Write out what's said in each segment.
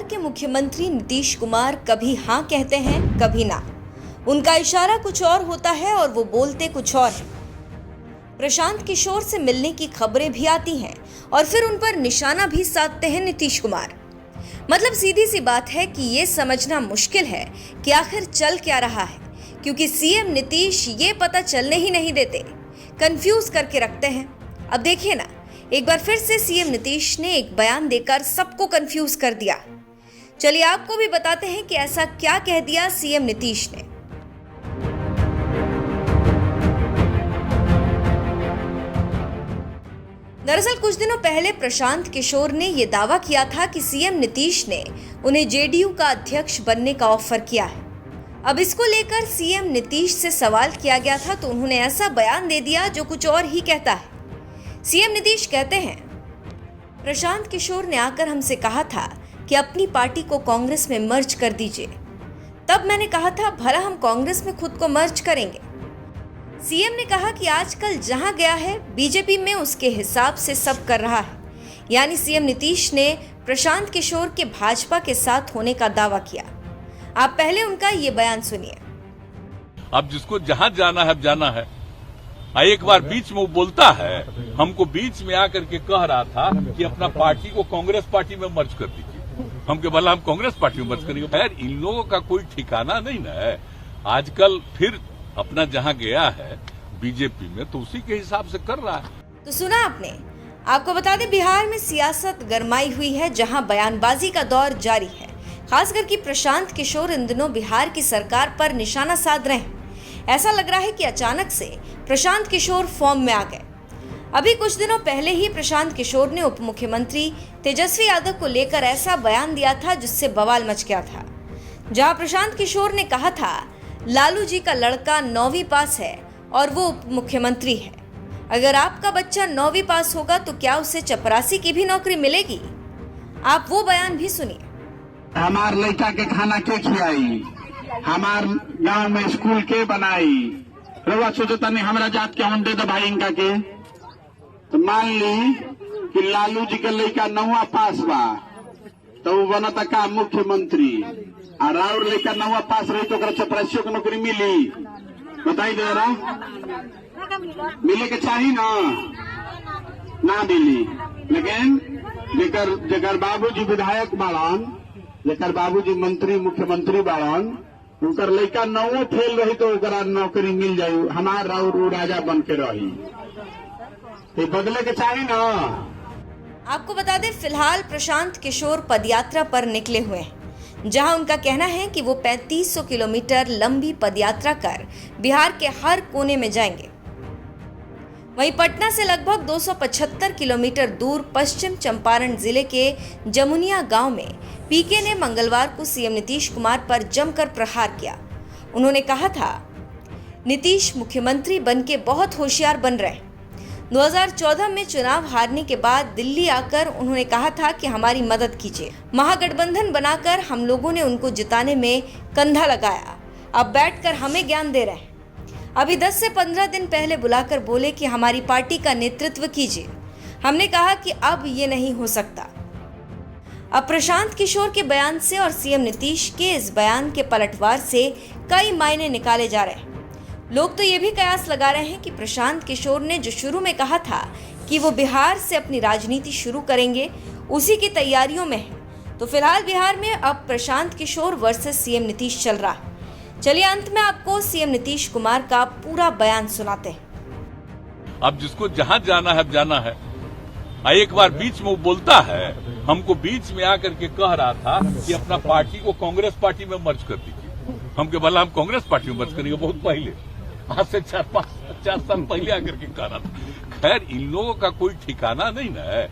के मुख्यमंत्री नीतीश कुमार कभी हाँ कहते हैं, कभी ना। उनका इशारा कुछ और होता है और वो बोलते कुछ और है। प्रशांत किशोर से मिलने की खबरें भी आती हैं और फिर उन पर निशाना भी साधते हैं नीतीश कुमार। मतलब सीधी सी बात है कि ये समझना मुश्किल है कि आखिर चल क्या रहा है, क्योंकि सीएम नीतीश ये पता चलने ही नहीं देते, कंफ्यूज करके रखते हैं। अब देखिए ना, एक बार फिर से सीएम नीतीश ने एक बयान देकर सबको कंफ्यूज कर दिया। चलिए आपको भी बताते हैं कि ऐसा क्या कह दिया सीएम नीतीश ने। दरअसल कुछ दिनों पहले प्रशांत किशोर ने यह दावा किया था कि सीएम नीतीश ने उन्हें जेडीयू का अध्यक्ष बनने का ऑफर किया है। अब इसको लेकर सीएम नीतीश से सवाल किया गया था तो उन्होंने ऐसा बयान दे दिया जो कुछ और ही कहता है। सीएम नीतीश कहते हैं, प्रशांत किशोर ने आकर हमसे कहा था कि अपनी पार्टी को कांग्रेस में मर्ज कर दीजिए। तब मैंने कहा था भला हम कांग्रेस में खुद को मर्ज करेंगे। सीएम ने कहा कि आजकल जहां गया है बीजेपी में उसके हिसाब से सब कर रहा है। यानी सीएम नीतीश ने प्रशांत किशोर के भाजपा के साथ होने का दावा किया। आप पहले उनका ये बयान सुनिए। अब जिसको जहां जाना है जाना है। एक बार बीच में वो बोलता है, हमको बीच में आकर के कह रहा था कि अपना पार्टी को कांग्रेस पार्टी में मर्ज कर दीजिए। हमके बोला हम कांग्रेस पार्टी में मर्ज करेंगे। खैर इन लोगों का कोई ठिकाना नहीं ना है। आजकल फिर अपना जहां गया है बीजेपी में तो उसी के हिसाब से कर रहा है। तो सुना आपने। आपको बता दें, बिहार में सियासत गरमाई हुई है, जहां बयानबाजी का दौर जारी है। खासकर कि प्रशांत किशोर इन दिनों बिहार की सरकार पर निशाना साध रहे हैं। ऐसा लग रहा है कि अचानक से प्रशांत किशोर फॉर्म में आ गए। अभी कुछ दिनों पहले ही प्रशांत किशोर ने उप मुख्यमंत्री तेजस्वी यादव को लेकर ऐसा बयान दिया था जिससे बवाल मच गया था। जहां प्रशांत किशोर ने कहा था, लालू जी का लड़का 9वीं पास है और वो उप मुख्यमंत्री है। अगर आपका बच्चा 9वीं पास होगा तो क्या उसे चपरासी की भी नौकरी मिलेगी? आप वो बयान भी सुनिए। हमार लड़का के खाना के खिलाई, हमार गांव में स्कूल के बनाई। रउआ सोचता नहीं हमरा जात के हम दे दे भाई इनका के। तो मान ली कि लालू जी के लड़का 9वां पास बा तो वो बनता का मुख्यमंत्री, और और लड़का 9वां पास रही तो चपरासियों को नौकरी मिली? बताई दे रहा मिले के चाहिए ना मिली। लेकिन जेकर बाबूजी विधायक बाड़न, जेकर बाबूजी मंत्री मुख्यमंत्री बाड़न, उनकर लड़का 9वां फेल रही तो ओकरा नौकरी मिल जाये। हमार राउर राजा बन के रही, ये बदले के चाहिए ना। आपको बता दें, फिलहाल प्रशांत किशोर पदयात्रा पर निकले हुए हैं, जहां उनका कहना है कि वो 3500 किलोमीटर लंबी पदयात्रा कर बिहार के हर कोने में जाएंगे। वहीं पटना से लगभग 275 किलोमीटर दूर पश्चिम चंपारण जिले के जमुनिया गांव में पीके ने मंगलवार को सीएम नीतीश कुमार पर जमकर प्रहार किया। उन्होंने कहा था, नीतीश मुख्यमंत्री बनके बहुत होशियार बन रहे हैं। 2014 में चुनाव हारने के बाद दिल्ली आकर उन्होंने कहा था कि हमारी मदद कीजिए। महागठबंधन बनाकर हम लोगों ने उनको जिताने में कंधा लगाया। अब बैठकर हमें ज्ञान दे रहे हैं। अभी 10 से 15 दिन पहले बुलाकर बोले कि हमारी पार्टी का नेतृत्व कीजिए। हमने कहा कि अब ये नहीं हो सकता। अब प्रशांत किशोर के बयान से और सीएम नीतीश के इस बयान के पलटवार से कई मायने निकाले जा रहे हैं। लोग तो ये भी कयास लगा रहे हैं कि प्रशांत किशोर ने जो शुरू में कहा था कि वो बिहार से अपनी राजनीति शुरू करेंगे, उसी की तैयारियों में है। तो फिलहाल बिहार में अब प्रशांत किशोर वर्सेस सीएम नीतीश चल रहा है। चलिए अंत में आपको सीएम नीतीश कुमार का पूरा बयान सुनाते हैं। अब जिसको जहां जाना है जाना है। एक बार बीच में वो बोलता है, हमको बीच में आकर के कह रहा था कि अपना पार्टी को कांग्रेस पार्टी में मर्ज कर दीजिए। हमके बोला हम कांग्रेस पार्टी में मर्ज करेंगे। बहुत पहले, आज से 4 साल पहले आकर के कह रहा था। खैर इन लोगों का कोई ठिकाना नहीं ना है।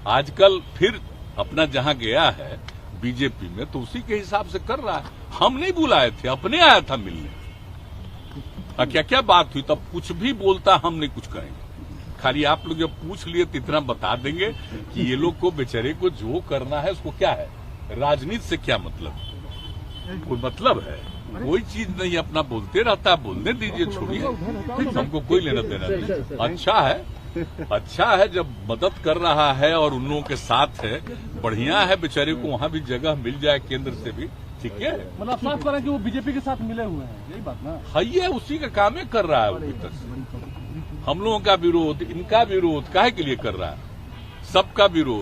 आजकल फिर अपना जहां गया है बीजेपी में तो उसी के हिसाब से कर रहा है। हम नहीं बुलाए थे, अपने आया था मिलने। क्या क्या बात हुई तब कुछ भी बोलता, हम नहीं कुछ करेंगे। खाली आप लोग जब पूछ लिए तो इतना बता देंगे कि ये लोग को बेचारे को जो करना है उसको क्या है, राजनीति से क्या मतलब, कोई मतलब है? कोई चीज नहीं, अपना बोलते रहता है। बोलने दीजिए, छोड़िए, हमको कोई लेना देना नहीं। अच्छा है अच्छा है जब मदद कर रहा है और उन लोगों के साथ है, बढ़िया है, बेचारे को वहाँ भी जगह मिल जाए केंद्र से भी, ठीक है। मतलब आप साफ करें कि वो बीजेपी के साथ मिले हुए हैं, यही बात ना है, ये उसी का काम ही कर रहा है वो भीतर से। हम लोगों का विरोध, इनका विरोध काहे के लिए कर रहा है, सबका विरोध।